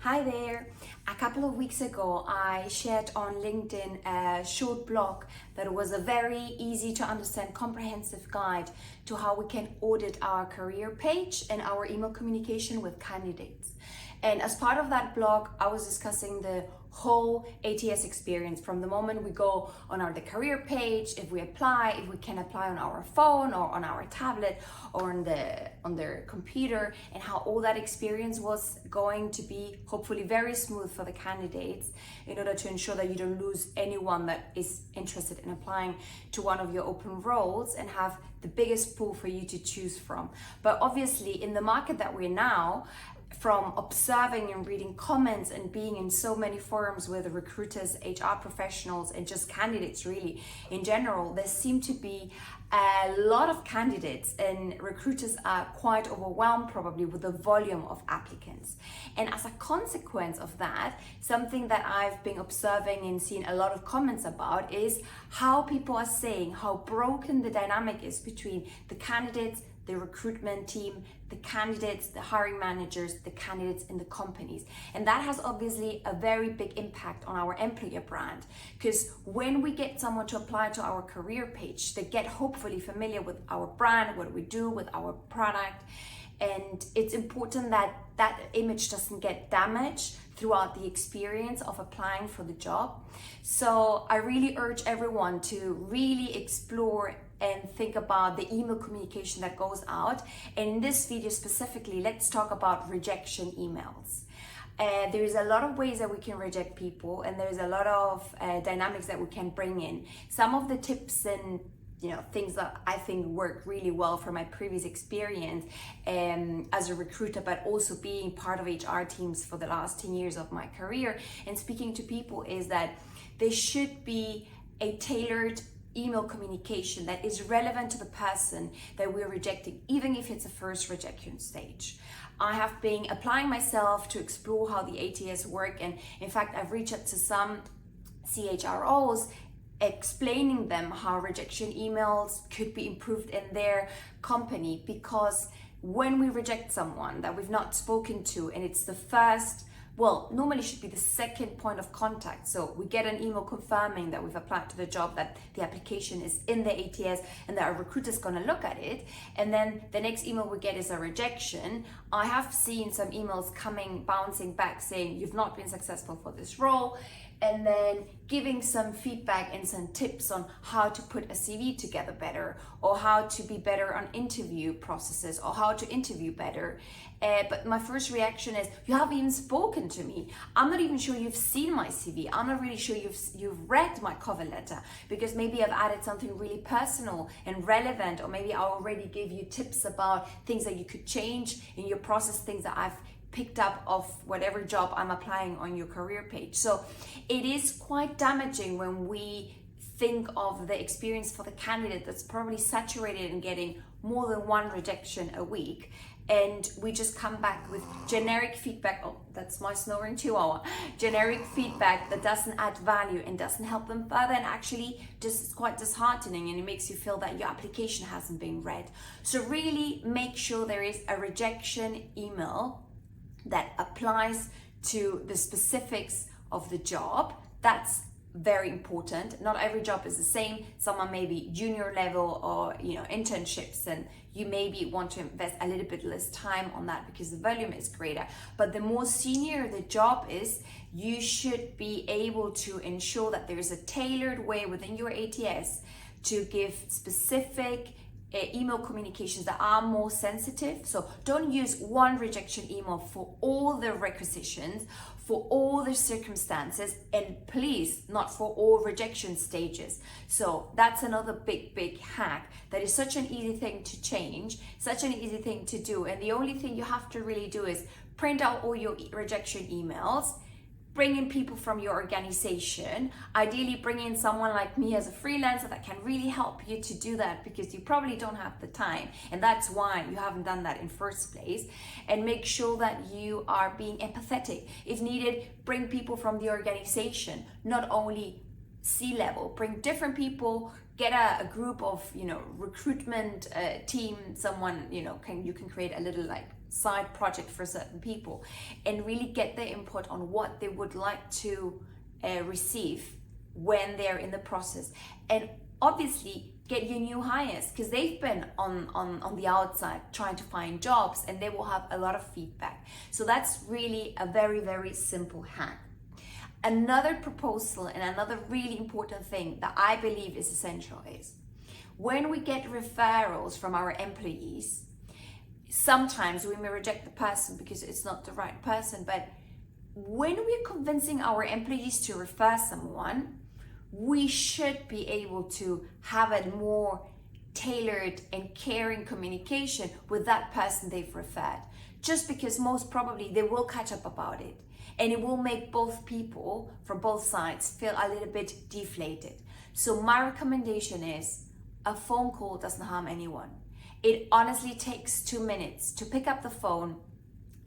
Hi there. A couple of weeks ago, I shared on LinkedIn a short blog that was a very easy to understand, comprehensive guide to how we can audit our career page and our email communication with candidates. And as part of that blog, I was discussing the whole ATS experience from the moment we go on the career page, if we can apply on our phone or on our tablet or on their computer, and how all that experience was going to be hopefully very smooth for the candidates in order to ensure that you don't lose anyone that is interested in applying to one of your open roles and have the biggest pool for you to choose from. But obviously in the market that we're now, from observing and reading comments and being in so many forums with recruiters, HR professionals, and just candidates really in general, there seem to be a lot of candidates, and recruiters are quite overwhelmed probably with the volume of applicants. And as a consequence of that, something that I've been observing and seeing a lot of comments about is how people are saying how broken the dynamic is between the candidates, the recruitment team, the candidates, the hiring managers, the candidates in the companies. And that has obviously a very big impact on our employer brand, because when we get someone to apply to our career page, they get hopefully familiar with our brand, what we do with our product. And it's important that that image doesn't get damaged throughout the experience of applying for the job. So I really urge everyone to really explore and think about the email communication that goes out. And in this video specifically, let's talk about rejection emails. There's a lot of ways that we can reject people, and there's a lot of dynamics that we can bring in. Some of the tips and things that I think work really well from my previous experience as a recruiter, but also being part of HR teams for the last 10 years of my career and speaking to people, is that there should be a tailored email communication that is relevant to the person that we're rejecting, even if it's a first rejection stage. I have been applying myself to explore how the ATS work, and in fact I've reached out to some CHROs explaining them how rejection emails could be improved in their company, because when we reject someone that we've not spoken to, and it's the first, well, normally should be the second point of contact. So we get an email confirming that we've applied to the job, that the application is in the ATS, and that our recruiter is going to look at it. And then the next email we get is a rejection. I have seen some emails bouncing back saying you've not been successful for this role, and then giving some feedback and some tips on how to put a CV together better, or how to be better on interview processes, or how to interview better. But my first reaction is, you haven't even spoken to me. I'm not even sure you've seen my CV. I'm not really sure you've read my cover letter, because maybe I've added something really personal and relevant, or maybe I already gave you tips about things that you could change in your process, things that I've picked up of whatever job I'm applying on your career page. So it is quite damaging when we think of the experience for the candidate that's probably saturated in getting more than one rejection a week, and we just come back with generic feedback. Oh, that's my snoring chihuahua. Generic feedback that doesn't add value and doesn't help them further, and actually just is quite disheartening, and it makes you feel that your application hasn't been read. So really make sure there is a rejection email that applies to the specifics of the job. That's very important. Not every job is the same. Someone may be junior level or internships, and you maybe want to invest a little bit less time on that because the volume is greater. But the more senior the job is, you should be able to ensure that there is a tailored way within your ATS to give specific email communications that are more sensitive. So don't use one rejection email for all the requisitions, for all the circumstances, and please not for all rejection stages. So that's another big hack that is such an easy thing to change, such an easy thing to do. And the only thing you have to really do is print out all your rejection emails, bring in people from your organization, ideally bring in someone like me as a freelancer that can really help you to do that, because you probably don't have the time, and that's why you haven't done that in first place. And make sure that you are being empathetic. If needed, bring people from the organization, not only C-level, bring different people get a group of, recruitment team, someone, you can create a little like side project for certain people and really get their input on what they would like to receive when they're in the process. And obviously get your new hires, because they've been on the outside trying to find jobs, and they will have a lot of feedback. So that's really a very, very simple hack. Another proposal and another really important thing that I believe is essential is when we get referrals from our employees, sometimes we may reject the person because it's not the right person, but when we're convincing our employees to refer someone, we should be able to have a more tailored and caring communication with that person they've referred, just because most probably they will catch up about it, and it will make both people from both sides feel a little bit deflated. So my recommendation is a phone call doesn't harm anyone. It honestly takes 2 minutes to pick up the phone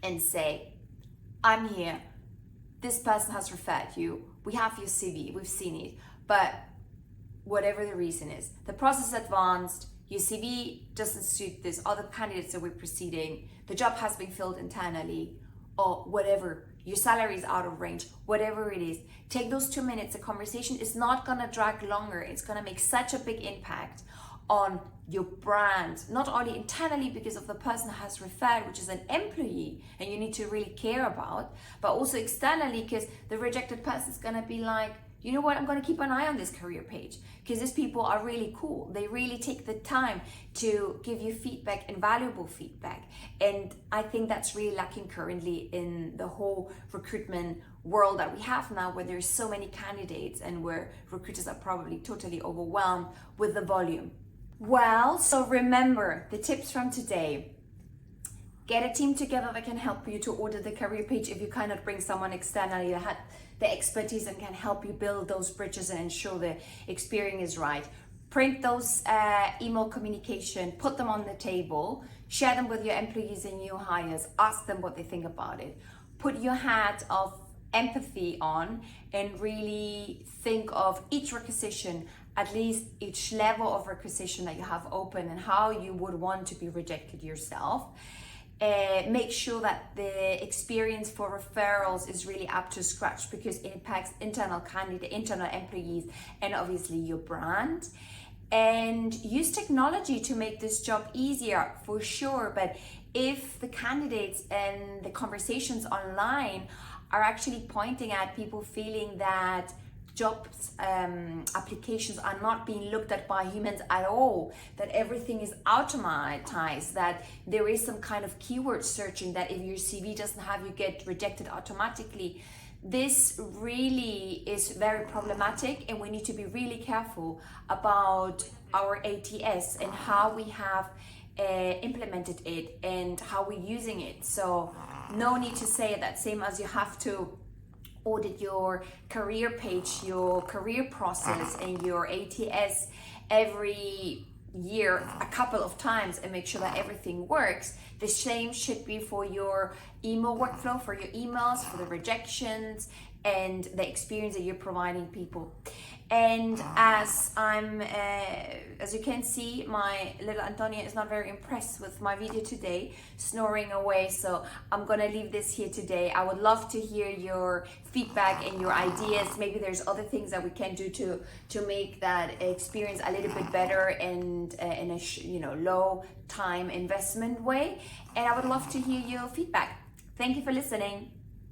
and say, I'm here, this person has referred you, we have your CV, we've seen it, but whatever the reason is, the process advanced, your CV doesn't suit this other candidates that we're proceeding, the job has been filled internally, or whatever, your salary is out of range, whatever it is. Take those 2 minutes. The conversation is not gonna drag longer. It's gonna make such a big impact on your brand, not only internally because of the person has referred, which is an employee and you need to really care about, but also externally because the rejected person is gonna be like, you know what, I'm going to keep an eye on this career page because these people are really cool. They really take the time to give you feedback and valuable feedback. And I think that's really lacking currently in the whole recruitment world that we have now, where there's so many candidates and where recruiters are probably totally overwhelmed with the volume. Well, so remember the tips from today. Get a team together that can help you to audit the career page if you cannot bring someone externally that had the expertise and can help you build those bridges and ensure the experience is right. Print those email communication, put them on the table, share them with your employees and new hires, ask them what they think about it. Put your hat of empathy on and really think of each requisition, at least each level of requisition that you have open and how you would want to be rejected yourself. Make sure that the experience for referrals is really up to scratch because it impacts internal employees, and obviously your brand. And use technology to make this job easier for sure. But if the candidates and the conversations online are actually pointing at people feeling that jobs applications are not being looked at by humans at all, that everything is automatized, that there is some kind of keyword searching, that if your CV doesn't have, you get rejected automatically. This really is very problematic, and we need to be really careful about our ATS and how we have implemented it and how we're using it. So no need to say that, same as you have to audit your career page, your career process and your ATS every year a couple of times and make sure that everything works. The same should be for your email workflow, for your emails, for the rejections and the experience that you're providing people. And as you can see, my little Antonia is not very impressed with my video today, snoring away. So I'm gonna leave this here today. I would love to hear your feedback and your ideas. Maybe there's other things that we can do to make that experience a little bit better and in a low time investment way. And I would love to hear your feedback. Thank you for listening.